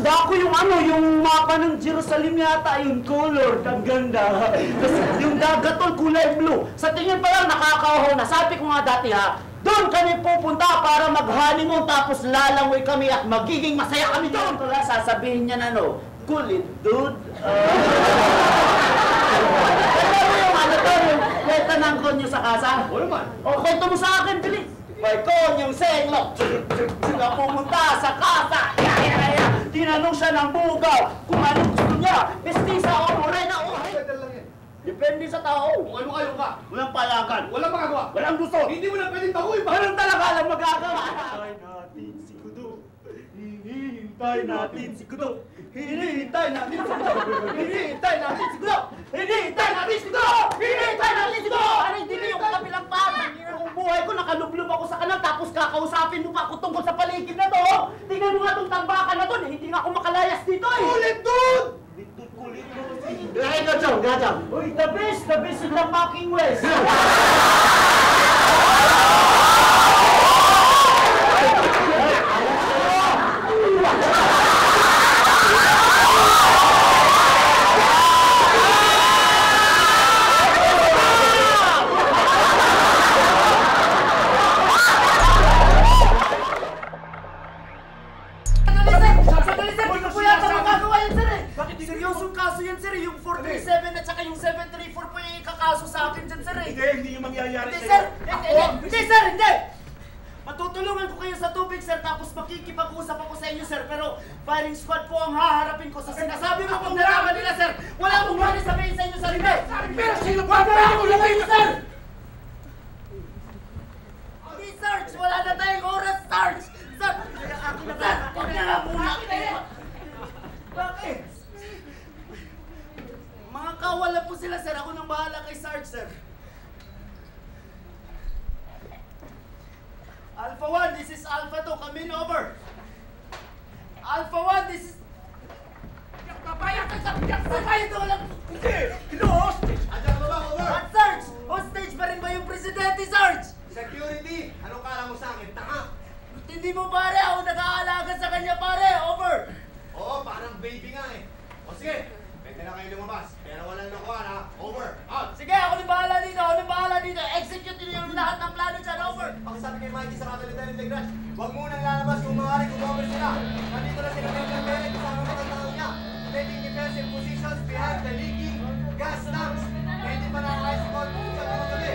Tanda ko yung ano, yung mapa ng Jerusalem yata, yung color, ang ganda. Tapos yung dagat tol, kulay blue. Sa tingin pa lang nakakaho na. Sabi ko nga dati ha, doon kami pupunta para mag-honeymoon tapos lalangoy kami at magiging masaya kami doon. Kaya sasabihin niya na no, cool it, dude. Ano yung ano to, yung kwenta ng konyo sa kasa? O naman. O, kwento mo sa akin, bilis. May konyong senglok, sila pumunta sa kasa. Tinanong siya ng bugaw kung anong gusto niya. Mestiza o morena o depende sa tao. Kung ano kayo ka. Walang palagan. Walang magagawa. Walang gusto. Hindi mo na pwedeng baguhin pa. Walang talaga alam magagawa. Hintay natin si Kudo. Hinihintay natin si Kudo. Hinihintay natin si Kudo. Hinihintay natin si Kudo. Hinihintay natin si Kudo. Hinihintay natin si Kudo. Ano hindi niyo ko kabilang pata? Kung buhay ko nakalublob ako sa kanal tapos kakausapin mo pa ako tungkol sa paligid na to. Tingnan mo nga itong tambakan na to. Hindi nga ako makalayas dito eh. Ulit doon! Kulit mo. Gajang. Uy, the best in the fucking West. Seryosong kaso yan, sir. Yung 437 at saka yung 734 po yung ikakaso sa akin dyan, sir. Hindi yung mangyayari Hindi, sa'yo. sir. Hindi, sir. Hindi. Matutulungan ko kayo sa tubig, sir. Tapos makikipag-usap ako sa inyo, sir. Pero firing squad po ang haharapin ko sa sinasabi mo pong nalaman nila, sir. Wala akong mali sabihin sa inyo, sir. Hindi. Pero sino ba? Wala akong sabihin, sir! Hindi, search. Wala na tayong oras, search. Sir. Sir, huwag na lang muna. Bakit? Mga kawala po sila, sir. Ako nang bahala kay Sarge, sir. Alpha 1, this is Alpha 2. Come in over. Alpha 1, this is... Papayag ka! Papayag ka! Walang... Hindi! Hostage! Andiyan ba ba, over? At Sarge! Hostage pa rin ba yung presidente, Sarge? Security! Anong kala mo sa akin? Tanga! Hindi mo, pare. Ako nag-aalaga sa kanya, pare. Over. Oo, parang baby nga eh. O sige, pwede na kayo lumabas. Pero walang nakuha ha. Over! Out! Sige, ako nang bahala dito. Ako nang bahala dito. Execute niyo yung lahat ng plano dyan. Over. Pakisabi kay Mikey sa Catalina ng Tegras, huwag munang lalabas kung maaari kung over sila. Nandito na sila Benjamin Bennett kasama mga tao niya. Taking defensive positions behind the leaking gas tanks. Hindi pa nakakaisipon kung saan mga gabi.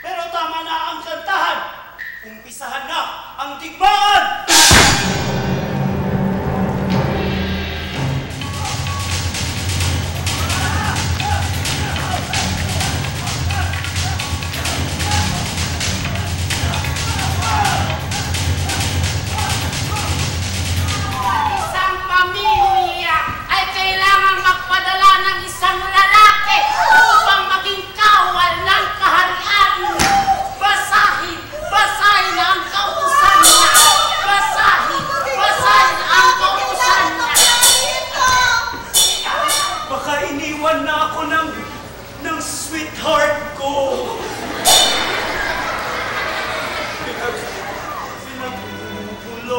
Pero tama na ang kantahan. Umpisahan na ang digmaan! Isang pamilya ay kailangang magpadala ng isang lalaki upang maging kawal ng kaharian. Basahin ang kautusan niya. Basahin ang kautusan niya. Baka iniwan na ako ng sweetheart ko.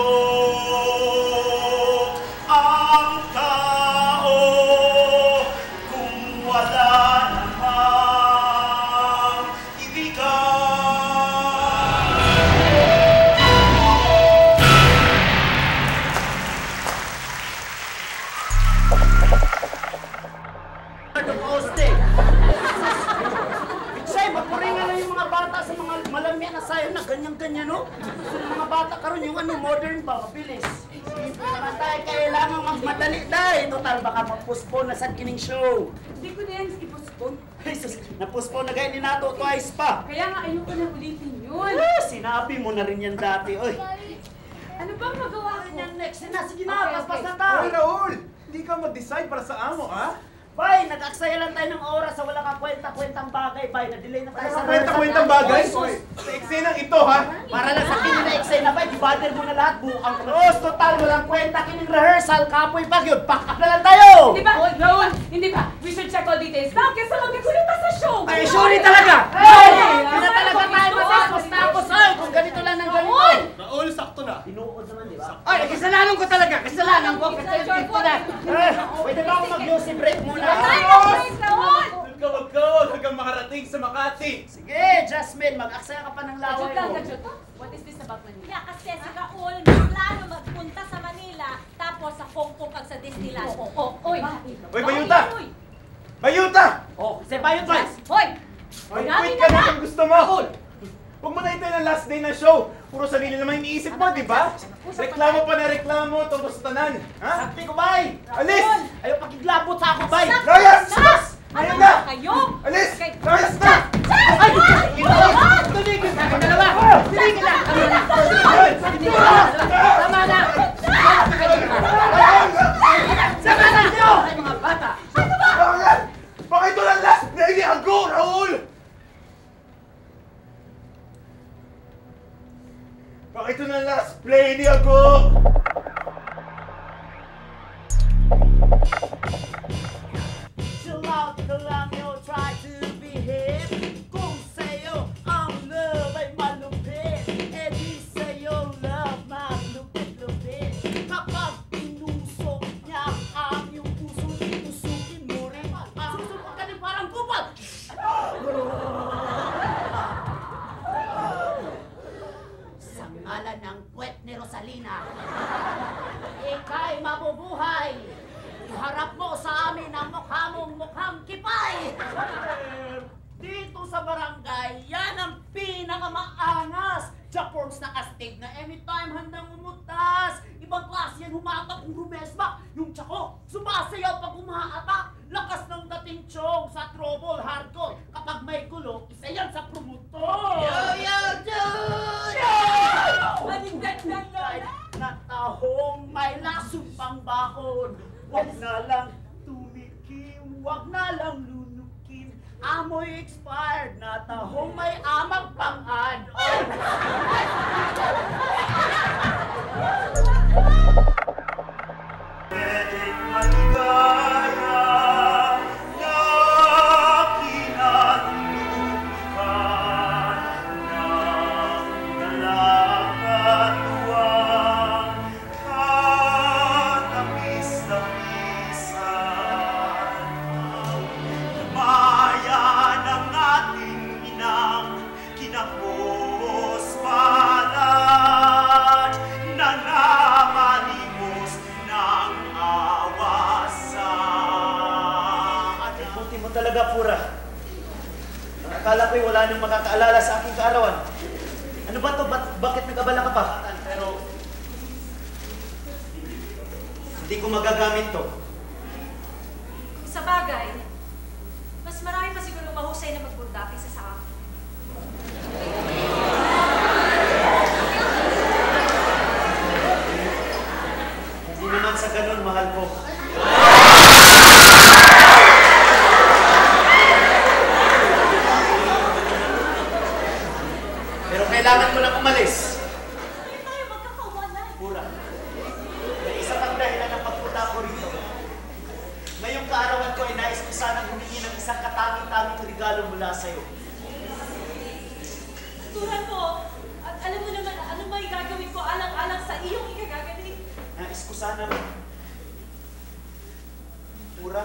Pinagubulok ang tao kung wala namang ibigay. Say, mapuringan na yung mga bata sa mga malamya na sayo na ganyan-ganyan, no? So, yung mga bata karon yung modern ba, mabilis. Simple naman tayo, kailangan magmadali dahil. Total, baka mag-postpone na sa kining show. Hindi ko na yan i-postpone. Jesus, na-postpone na gaya ni Nato twice pa. Kaya nga ayoko na ulitin yun. Sinabi mo na rin yan dati, oy. Ano bang magawa ko? Yan next na, sige na, Okay, paspas okay. na tayo. Hoy, Raul! Hindi ka mag-decide para sa amo, ha? Bay, nag-aksaya lang tayo ng oras sa wala kang kwenta-kwentang bagay. Bay, na-delay na tayo sa Kwenta-kwentang bagay? Oy, sus. Sa eksenang ito, ha? Para lang sa kinin na eksena ba, di-bother mo na lahat, buang cross, total, walang kwenta, kining rehearsal, kapoy pag yun, pack up na lang tayo! Hindi ba? Raul, hindi ba? We should check all details now kesa magkakulita sa show. Ay, sorry talaga! Ay, Hindi na talaga tayo masastos na ako sa'yo kung ganito lang ng ganito. Raul, sakto na. Inuod naman, di ba? Ay, kasalanan ko talaga, kasalanan ko, kasi dito na. Pwede ba ako mag-music break muna? Huwag kang makarating sa Makati. Sige, Jasmine, mag-aksaya ka pa ng laway mo. What is this about Manila? Kaya kasi si Raul, may plano magpunta sa Manila, tapos sa Hong Kong kag sa Disneyland. Oy! Hoy, Bayuta! Bayuta! Oh, kasi ba yun, guys? Hoy! Hoy, quit ka na kung gusto mo. Huwag mo na ito ng last day ng show. Puro sarili naman iniisip mo, di ba? Reklamo pa na reklamo tungkol sa tanan. Ha? Sakti ko, bay! Alis! Ayaw pakiglabot sa ako, bay! Layas! Ayun na! Kayo? Alis! Layas na! Ay! Tumigil ka! Ikaw na naman! Tumigil na! Tama na! Sama na! Ay, mga bata! Bakit? Bakit ito lang last day ni Ago, Raul? Bakit ito na last play ni Ago? Chill out ka lang, yo, try to behave. Kung sa'yo ang love ay malupit, eh di sa'yo love malupit-lupit. Kapag pinusok niya ang iyong puso, tusukin mo rin ang susunod ka din parang kupal. Sa ngalan ng puwet ni Rosalina, ika'y mabubuhay. Iharap mo sa amin ang mukha mong mukhang kipay! Dito sa barangay, yan ang pinakamaangas! Japorks na astig na anytime handang umutas! Ibang klase yan humatak kung rumesmak! Yung tsako, sumasayaw pag umaatak! Lakas ng dating chong sa trouble hardcore! Kapag may gulo, isa yan sa promotor! Yo, dude! Kahit na tahong may lasong pang bakon! Wag na lang tumikim, wag na lang lunukin. Amoy expired na tahong may amang pang-add-on. Pwedeng maligaya na kinatulukan ng dalakatuwang katamis-tamisan. Bayan ng ating inang kinapos-palad na namalimos ng awasan. Buti mo talaga, Pura. Akala ko'y wala nang makakaalala sa aking kaarawan. Ano ba to? Bakit nag-abala ka pa? Pero hindi ko magagamit to. Sa bagay, mas marami pa siguro mahusay na magbunda kaysa sa akin. Hindi naman sa ganun, mahal ko. Pero kailangan mo lang umalis. Hindi tayo magkakawalan. Pura. May isa pang dahilan ng pagpunta ko rito. Ngayong kaarawan ko ay nais ko sanang humingi ng isang katanging-tanging regalo mula sa'yo. Tulad mo, at alam mo naman, ano ba yung gagawin ko alang-alang sa iyong ikagagaling? Nais ko sana, Pura,